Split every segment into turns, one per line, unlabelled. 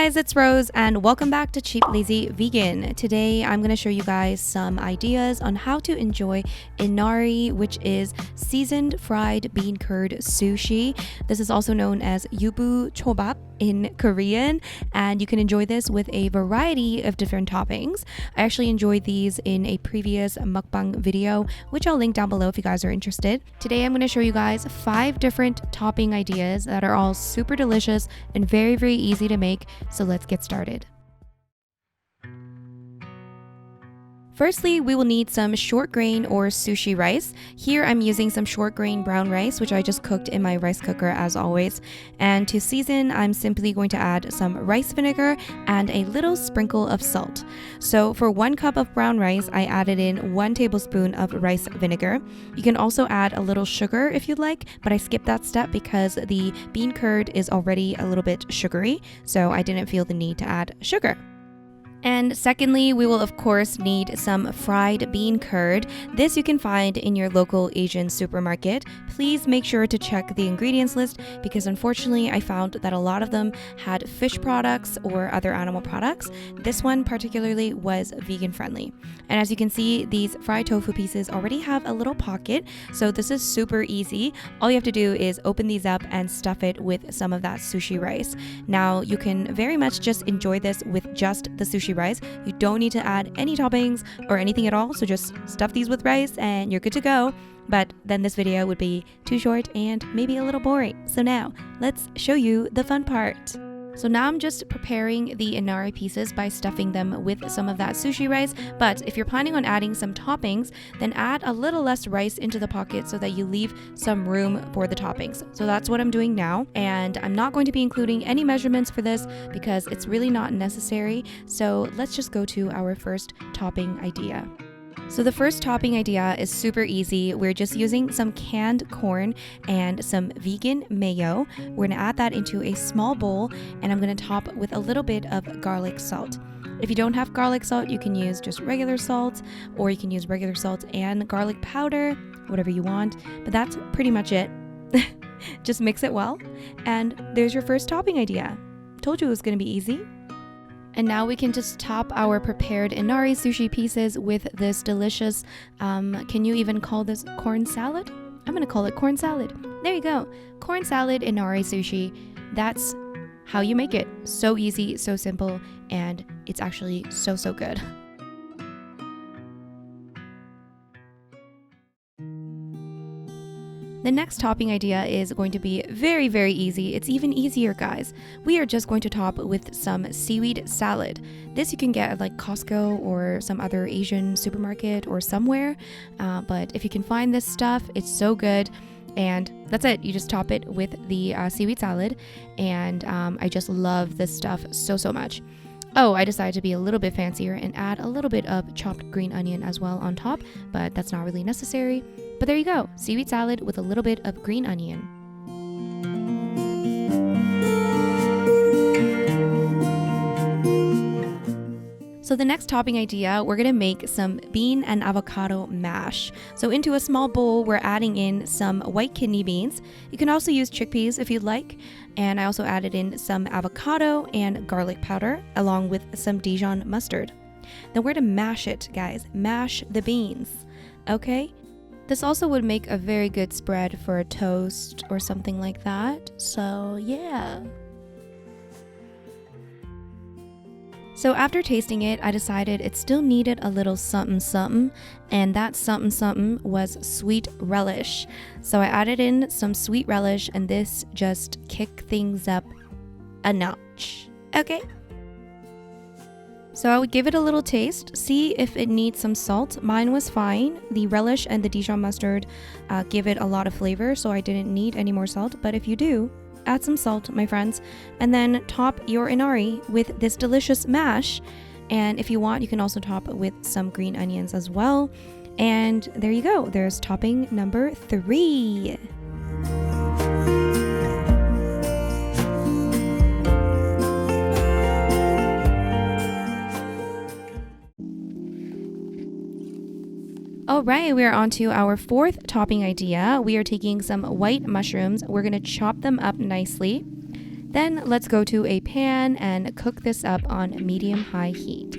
guys, it's Rose and welcome back to Cheap Lazy Vegan. Today I'm going to show you guys some ideas on how to enjoy Inari, which is seasoned fried bean curd sushi. This is also known as yubu chobap in Korean, and you can enjoy this with a variety of different toppings. I actually enjoyed these in a previous mukbang video, which I'll link down below if you guys are interested. Today I'm going to show you guys 5 different topping ideas that are all super delicious and very easy to make, so let's get started. Firstly, we will need some short grain or sushi rice. Here I'm using some short grain brown rice, which I just cooked in my rice cooker as always. And to season, I'm simply going to add some rice vinegar and a little sprinkle of salt. So for 1 cup of brown rice, I added in 1 tablespoon of rice vinegar. You can also add a little sugar if you'd like, but I skipped that step because the bean curd is already a little bit sugary, so I didn't feel the need to add sugar. And secondly, we will of course need some fried bean curd. This you can find in your local Asian supermarket. Please make sure to check the ingredients list because unfortunately I found that a lot of them had fish products or other animal products. This one particularly was vegan friendly. And as you can see, these fried tofu pieces already have a little pocket, so this is super easy. All you have to do is open these up and stuff it with some of that sushi rice. Now you can very much just enjoy this with just the sushi rice. You don't need to add any toppings or anything at all, so just stuff these with rice and you're good to go. But then this video would be too short and maybe a little boring. So now let's show you the fun part. So now I'm just preparing the Inari pieces by stuffing them with some of that sushi rice, but if you're planning on adding some toppings, then add a little less rice into the pocket so that you leave some room for the toppings. So that's what I'm doing now, and I'm not going to be including any measurements for this because it's really not necessary. So let's just go to our first topping idea. So the first topping idea is super easy. We're just using some canned corn and some vegan mayo. We're gonna add that into a small bowl and I'm gonna top with a little bit of garlic salt. If you don't have garlic salt, you can use just regular salt, or you can use regular salt and garlic powder, whatever you want, but that's pretty much it. Just mix it well, and there's your first topping idea. Told you it was gonna be easy. And now we can just top our prepared Inari sushi pieces with this delicious, can you even call this corn salad? I'm gonna call it corn salad. There you go. Corn salad Inari sushi. That's how you make it. So easy, so simple, and it's actually so good. The next topping idea is going to be very easy. It's even easier, guys. We are just going to top with some seaweed salad. This you can get at like Costco or some other Asian supermarket or somewhere. But if you can find this stuff, it's so good. And that's it. You just top it with the seaweed salad. And I just love this stuff so much. Oh, I decided to be a little bit fancier and add a little bit of chopped green onion as well on top, but that's not really necessary. But there you go, seaweed salad with a little bit of green onion. So the next topping idea, we're gonna make some bean and avocado mash. So into a small bowl, we're adding in some white kidney beans. You can also use chickpeas if you'd like. And I also added in some avocado and garlic powder, along with some Dijon mustard. Then we're gonna mash it, guys. Mash the beans, okay? This also would make a very good spread for a toast or something like that. So yeah. So after tasting it, I decided it still needed a little something, and that something was sweet relish. So I added in some sweet relish, and this just kicked things up a notch. Okay. So I would give it a little taste, see if it needs some salt. Mine was fine. The relish and the Dijon mustard give it a lot of flavor, so I didn't need any more salt. But if you do, add some salt, my friends, and then top your Inari with this delicious mash. And if you want, you can also top with some green onions as well. And there you go. There's topping number 3. All right, we are on to our 4th topping idea. We are taking some white mushrooms. We're going to chop them up nicely. Then let's go to a pan and cook this up on medium-high heat.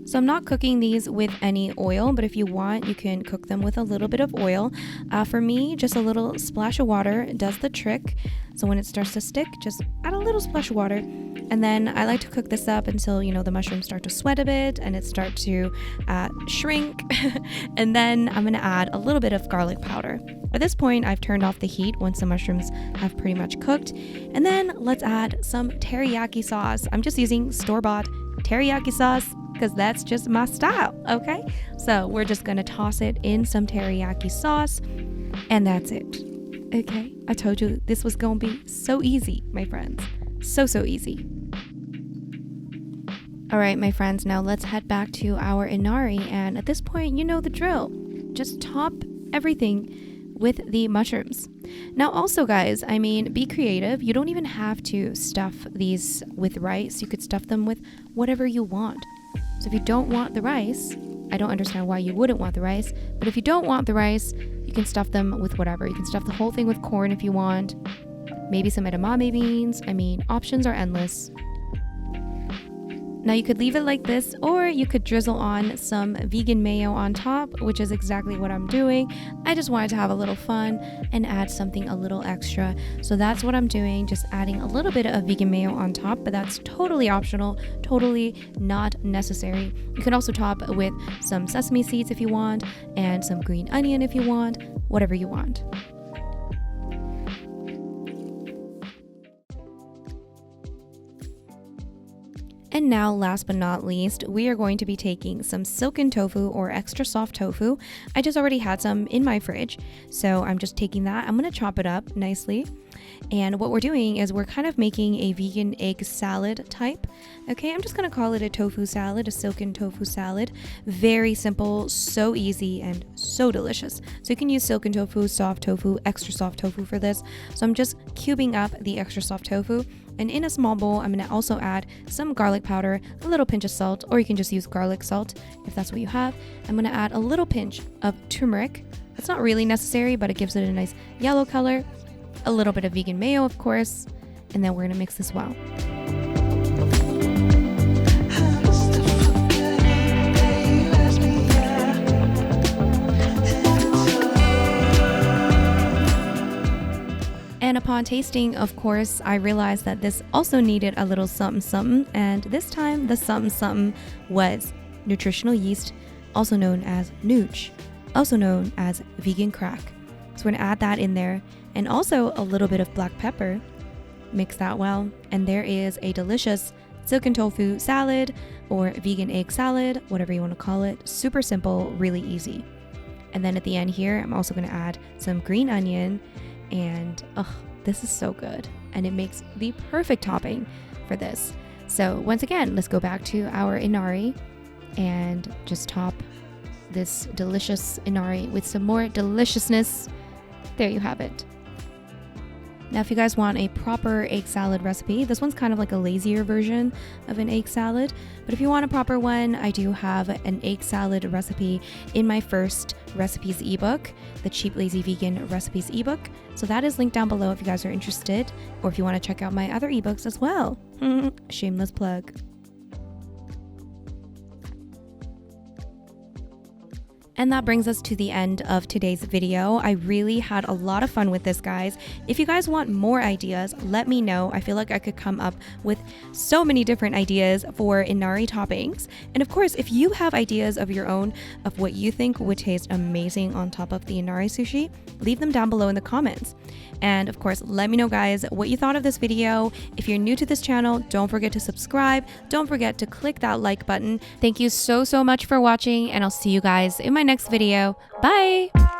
So I'm not cooking these with any oil, but if you want, you can cook them with a little bit of oil. For me, just a little splash of water does the trick. So when it starts to stick, just add a little splash of water. And then I like to cook this up until, the mushrooms start to sweat a bit and it start to shrink. And then I'm gonna add a little bit of garlic powder. At this point, I've turned off the heat once the mushrooms have pretty much cooked. And then let's add some teriyaki sauce. I'm just using store-bought teriyaki sauce because that's just my style, okay? So we're just gonna toss it in some teriyaki sauce and that's it, okay? I told you this was gonna be so easy, my friends. So easy. All right, my friends, now let's head back to our inari, and at this point, you know the drill. Just top everything with the mushrooms. Now also, guys, be creative. You don't even have to stuff these with rice. You could stuff them with whatever you want. So if you don't want the rice, I don't understand why you wouldn't want the rice, but if you don't want the rice, you can stuff them with whatever. You can stuff the whole thing with corn if you want, maybe some edamame beans. Options are endless. Now you could leave it like this, or you could drizzle on some vegan mayo on top, which is exactly what I'm doing. I just wanted to have a little fun and add something a little extra. So that's what I'm doing, just adding a little bit of vegan mayo on top, but that's totally optional, totally not necessary. You can also top with some sesame seeds if you want, and some green onion if you want, whatever you want. And now, last but not least, we are going to be taking some silken tofu or extra soft tofu. I just already had some in my fridge, so I'm just taking that. I'm going to chop it up nicely. And what we're doing is we're kind of making a vegan egg salad type. Okay, I'm just going to call it a tofu salad, a silken tofu salad. Very simple, so easy, and so delicious. So you can use silken tofu, soft tofu, extra soft tofu for this. So I'm just cubing up the extra soft tofu. And in a small bowl, I'm going to also add some garlic powder, a little pinch of salt, or you can just use garlic salt if that's what you have. I'm going to add a little pinch of turmeric. It's not really necessary, but it gives it a nice yellow color. A little bit of vegan mayo, of course. And then we're going to mix this well. And upon tasting, of course, I realized that this also needed a little something, and this time the something was nutritional yeast, also known as nooch, also known as vegan crack. So we're gonna add that in there, and also a little bit of black pepper. Mix that well, and there is a delicious silken tofu salad or vegan egg salad, whatever you want to call it. Super simple, really easy. And then at the end here, I'm also gonna add some green onion. And this is so good, and it makes the perfect topping for this. So once again, let's go back to our inari and just top this delicious inari with some more deliciousness. There you have it. Now, if you guys want a proper egg salad recipe, this one's kind of like a lazier version of an egg salad. But if you want a proper one, I do have an egg salad recipe in my first recipes ebook, the Cheap Lazy Vegan Recipes ebook. So that is linked down below if you guys are interested, or if you want to check out my other ebooks as well. Shameless plug. And that brings us to the end of today's video. I really had a lot of fun with this, guys. If you guys want more ideas, let me know. I feel like I could come up with so many different ideas for inari toppings. And of course, if you have ideas of your own of what you think would taste amazing on top of the inari sushi, leave them down below in the comments. And of course, let me know, guys, what you thought of this video. If you're new to this channel, don't forget to subscribe. Don't forget to click that like button. Thank you so much for watching, and I'll see you guys in my next video. Bye!